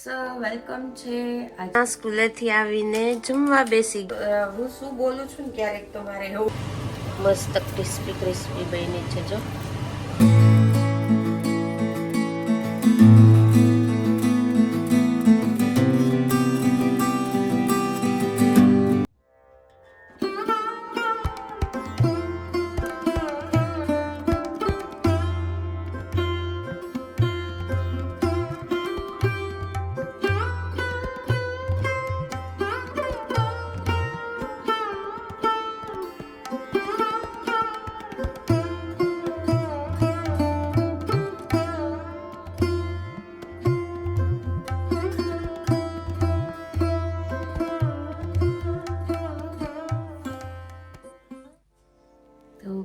Welcome છે. આજે સ્કૂલેથી આવીને જમવા બેસી હું શું બોલું છું ને ક્યારેક તો મારે એવું મસ્ત ક્રિસ્પી ક્રિસ્પી બની છે જો.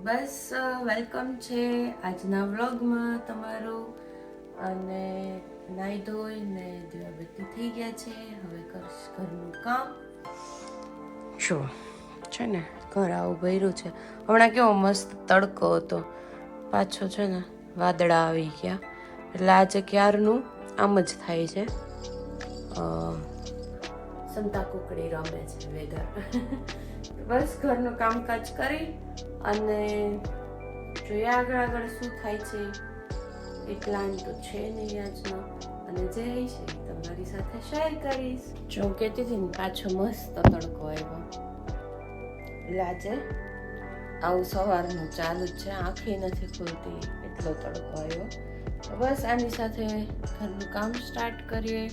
બસ વેલકમ છે આજના વ્લોગમાં તમારું. અને નાહી ધોઈને દીવાબત્તી થઈ ગયા છે. હવે કરીશ ઘરનું કામ. જો છે ને ઘર આવું ભર્યું છે. હમણાં કેવો મસ્ત તડકો હતો, પાછો છે ને વાદળા આવી ગયા, એટલે આજે ક્યારનું આમ જ થાય છે. સંતા કુકડી રમે છે વેધર. બસ ઘરનું કામકાજ કરી અને જોઈએ આગળ શું થાય છે. એ પ્લાન તો છે નહીં આજનો, અને જે છે તમારી સાથે શેર કરીશ. જો હું કહેતી હતી ને પાછો મસ્ત તડકો આવ્યો, એટલે આજે આવું સવારનું ચાલુ જ છે, આંખે નથી ખુલતી એટલો તડકો આવ્યો. બસ આની સાથે ઘરનું કામ સ્ટાર્ટ કરીએ.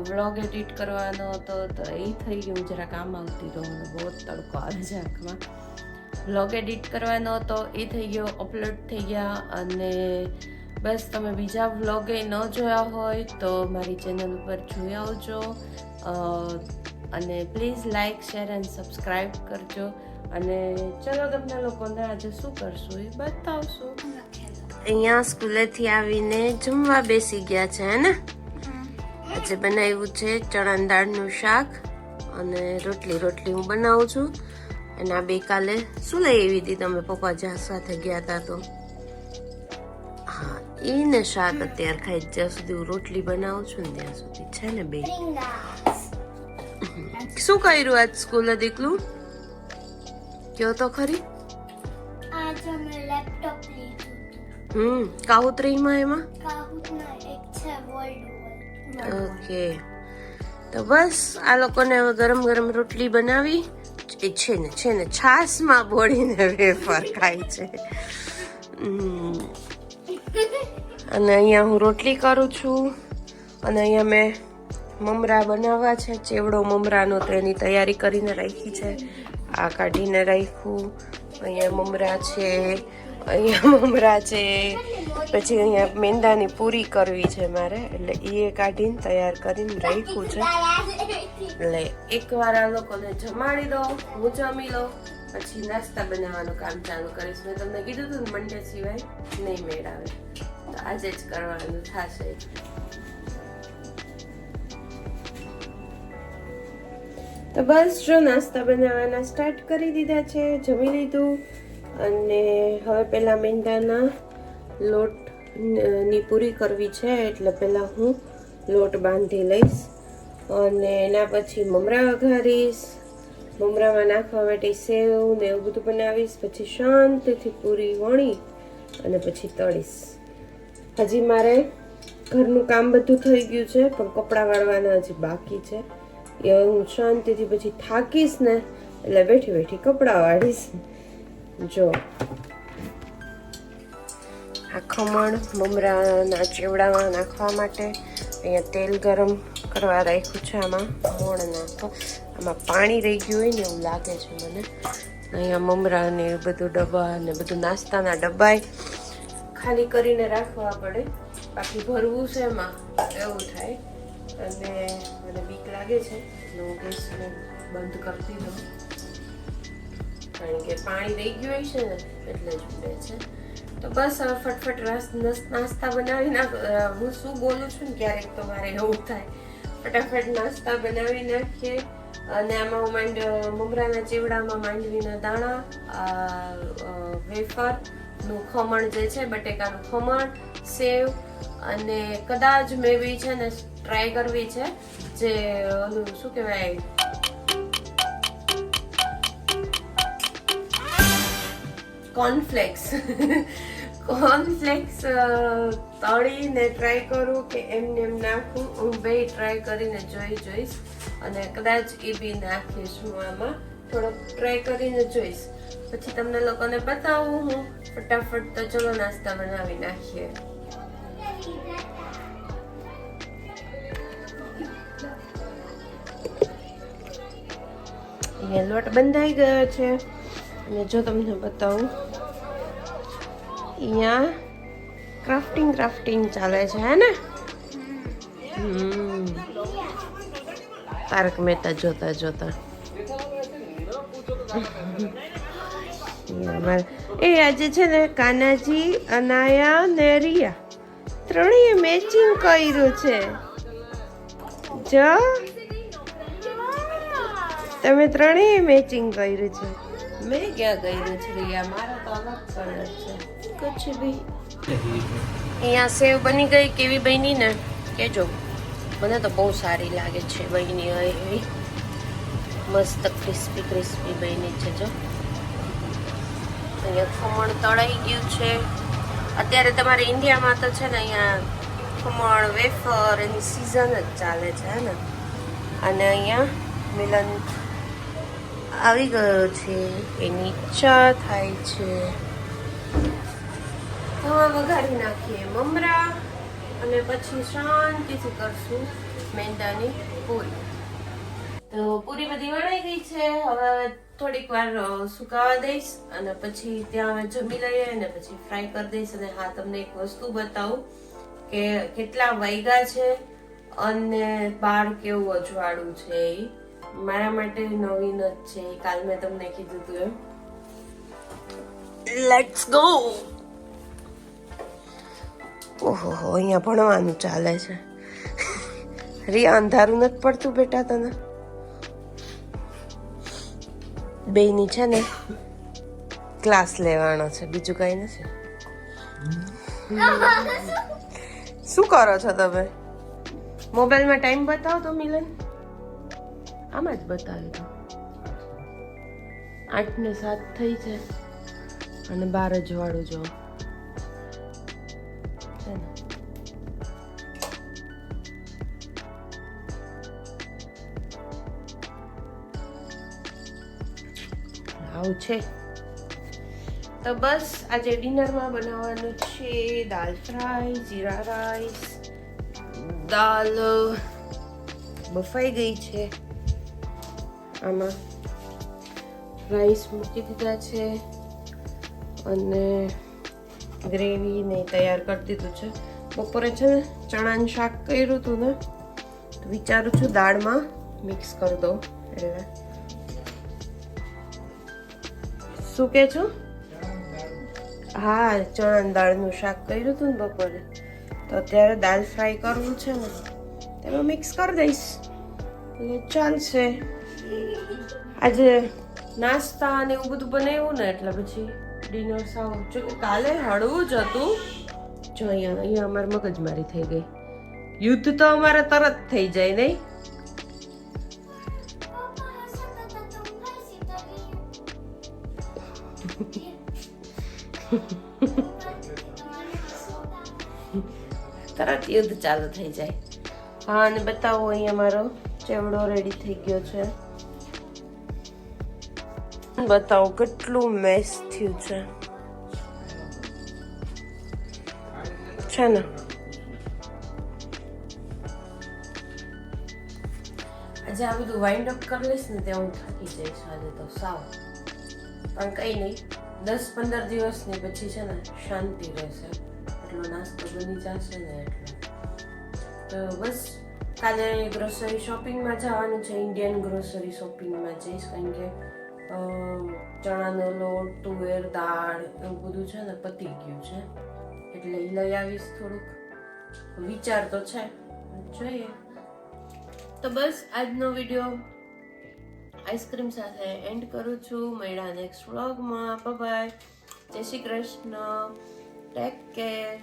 વ્લોગ એડિટ કરવાનો હતો તો એ થઈ ગયું, જરા કામ આવતી તો મને બહુ તડકો આવે છે આંખમાં. વ્લોગ એડિટ કરવાનો હતો એ થઈ ગયો, અપલોડ થઈ ગયા. અને બસ તમે બીજા વ્લોગે ન જોયા હોય તો મારી ચેનલ ઉપર જોઈ આવજો. અને please like share and subscribe કરજો. અને ચલો તમને લોકોને આજે શું કરશું એ બતાવશું. અહીંયા સ્કૂલેથી આવીને જમવા બેસી ગયા છે ને. આજે બનાવ્યું છે ચણા દાળનું શાક અને રોટલી હું બનાવું છું. અને આ બે કાલે શું લઈ આવી હતી તમે પપ્પા જ્યાં સાથે ગયા હતા તો? હા, એને શાક અત્યારે ખાઈ જ્યાં સુધી હું રોટલી બનાવું છું ને ત્યાં સુધી છે ને બે. શું કર્યું આજ સ્કૂલે દીકલું? કયો તો ખરી. આજ અમે લેપટોપ લીધું. કાઉતરીમાં એમાં કાહુતના એક છે વર્લ્ડ. ઓકે, તો બસ આ લોકોને હવે ગરમ ગરમ રોટલી બનાવી એ છે ને છાશમાં બોળીને વેફર ખાય છે. અને અહીંયા હું રોટલી કરું છું. અને અહીંયા મેં મમરા બનાવવા છે, ચેવડો મમરાનો, તો એની તૈયારી કરીને રાખી છે. આ કાઢીને રાખ્યું. અહીંયા મમરા છે, પછી અહીંયા મેંદાની પૂરી કરવી છે મારે, એટલે એ કાઢીને તૈયાર કરીને રાખ્યું છે. એટલે એકવાર આ લોકોને જમાડી દો, હું જમી લઉં, પછી નાસ્તા બનાવવાનું કામ ચાલુ કરીશ. મેં તમને કીધું હતું ને મંડે સિવાય નહીં મેળ આવે, તો આજે જ કરવાનું થશે. તો બસ જો નાસ્તા બનાવવાના સ્ટાર્ટ કરી દીધા છે, જમી લીધું. અને હવે પહેલાં મેંદાના લોટની પૂરી કરવી છે, એટલે પહેલાં હું લોટ બાંધી લઈશ. અને એના પછી મમરા વઘારીશ. મમરામાં નાખવા માટે સેવ ને એવું બધું બનાવીશ. પછી શાંતિથી પૂરી વણી અને પછી તળીશ. હજી મારે ઘરનું કામ બધું થઈ ગયું છે, પણ કપડાં વાળવાના હજી બાકી છે. એ હું શાંતિથી પછી થાકીશ ને એટલે બેઠી બેઠી કપડાં વાળીશ. જો આ ખમણ મમરાના ચેવડામાં નાખવા માટે અહીંયા તેલ ગરમ કરવા રાખ્યું છે. આમાં મોણ નાખો. આમાં પાણી રહી ગયું હોય ને એવું લાગે છે મને. અહીંયા મમરા ને બધું ડબ્બા ને બધું નાસ્તાના ડબ્બા ખાલી કરીને રાખવા પડે, બાકી ભરવું છે એમાં એવું થાય. અને મને બીક લાગે છે, હું ગેસને બંધ કરતી દઉં, કારણ કે પાણી રહી ગયું હોય છે ને એટલે જ ઉડે છે. તો બસ હવે ફટફટ નાસ્તા બનાવી હું શું બોલું છું ને ક્યારેક તો મારે એવું થાય. ફટાફટ નાસ્તા બનાવી નાખીએ. અને આમાં હું મમરાના ચેવડામાં માંડવીના દાણા, વેફરનું ખમણ જે છે, બટેકાનું ખમણ, સેવ, અને કદાચ મેં બી છે ને ટ્રાય કરવી છે, જે ઓલું શું કહેવાય, કોર્નફ્લેક્સ તળીને ટ્રાય કરું કે એમને એમ નાખું. હું બે ટ્રાય કરીને જોઈશ અને કદાચ એ બી નાખીશ હું આમાં. થોડોક ટ્રાય કરીને જોઈશ, પછી તમને લોકોને બતાવું હું ફટાફટ. તો ચલો નાસ્તા બનાવી નાખીએ. અહીંયા લોટ બંધાઈ ગયો છે અને જો તમને બતાવું, અહીંયા ક્રાફ્ટિંગ ચાલે છે, હે ને? તારક મહેતા જોતા એ આજે છે ને કાનાજી, અનાયા ને રિયા ત્રણેય મેચિંગ કર્યું છે. જો તમે ત્રણેય મેચિંગ કર્યું છે. મેં ક્યાં કર્યું છે રિયા? મારો તો અલગ કલર છે. કુછ ભી. અહીંયા સેવ બની ગઈ. કેવી બની ને કેજો. મને તો બહુ સારી લાગે છે બની હોય એવી. મસ્ત ક્રિસ્પી બની છે. જો અહીંયા ખમણ તળાઈ ગયું છે. અત્યારે તમારે ઇન્ડિયામાં તો છે ને અહીંયા ખમણ વેફર એની સિઝન જ ચાલે છે, હે ને? અને અહીંયા મિલન આવી ગયો છે, એની ચા થાય છે. હવે વઘારી નાખીએ મમરા અને પછી શાંતિથી કરશું મેંદાની પૂરી. તો પૂરી બધી વણાઈ ગઈ છે. હવે થોડીક વાર સુકાવા દઈશ અને પછી ત્યાં અમે જમી લઈએ અને પછી ફ્રાય કરી દઈશ. અને હા, તમને એક વસ્તુ બતાવું કે કેટલા વાગ્યા છે અને બહાર કેવું અજવાળું છે. મારા માટે નવીન જ છે. કાલ મેં તમને કીધું હતું એમ. Let's go. ઓહો, અહીંયા ભણવાનું ચાલે છે. રિયા, અંધારું નથી પડતું બેટા તને? બેયની છે ને ક્લાસ લેવાનો છે, બીજું કઈ નથી. શું કરો છો તમે? મોબાઈલમાં ટાઈમ બતાવો તો મિલન. આમાં જ બતાવ્યું તો 8:07 થઈ છે અને 12 અજવાળું જો છે ને. આવું છે. તો બસ આજે ડિનરમાં બનાવવાનું છે દાલ ફ્રાય, જીરા રાઈસ. દાલ બફાઈ ગઈ છે. આમાં રાઈસ મૂકી દીધા છે અને ગ્રેવી ને તૈયાર કરી દીધું છે. બપોરે છે ને ચણાનું શાક કર્યું હતું ને, તો વિચારું છું દાળમાં મિક્સ કરી દઉં. એટલે શું કે છો? હા, ચણા દાળનું શાક કર્યું હતું ને બપોરે, તો અત્યારે દાલ ફ્રાય કરવું છે ને, તેમાં મિક્સ કરી દઈશ એટલે ચાલશે. આજે નાસ્તા અને એવું બધું બનાવ્યું ને એટલે પછી ડિનર સાવ, જો કે કાલે હળવું જ હતું. જો અહીંયા અમારે મગજમારી થઈ ગઈ. યુદ્ધ તો અમારે તરત થઈ જાય નહીં? તરત યુદ્ધ ચાલુ થઈ જાય. હા, અને બતાવો અહીંયા મારો ચેવડો રેડી થઈ ગયો છે. બતાવો કેટલું મેસ થયું છે ને. આજે આ બધું વાઇન્ડ અપ કરી લઈશ ને ત્યાં હું થાકી જઈશ આજે તો સાવ. પણ કઈ નહીં, 10-15 દિવસની પછી છે ને શાંતિ રહેશે. એટલો નાસ્તો બની જશે ને એટલે. તો બસ કાલે ગ્રોસરી શોપિંગમાં જવાનું છે. ઇન્ડિયન ગ્રોસરી શોપિંગમાં જઈશ, કારણ કે ચણાનો લોટ, તુવેર દાળ એવું બધું છે ને પતી ગયું છે, એટલે લઈ આવીશ. થોડુંક વિચાર તો છે, જોઈએ. તો બસ આજનો વિડીયો આઈસ્ક્રીમ સાથે એન્ડ કરું છું. મળ્યા નેક્સ્ટ વ્લોગમાં. Bye bye. જય શ્રી કૃષ્ણ. Take care.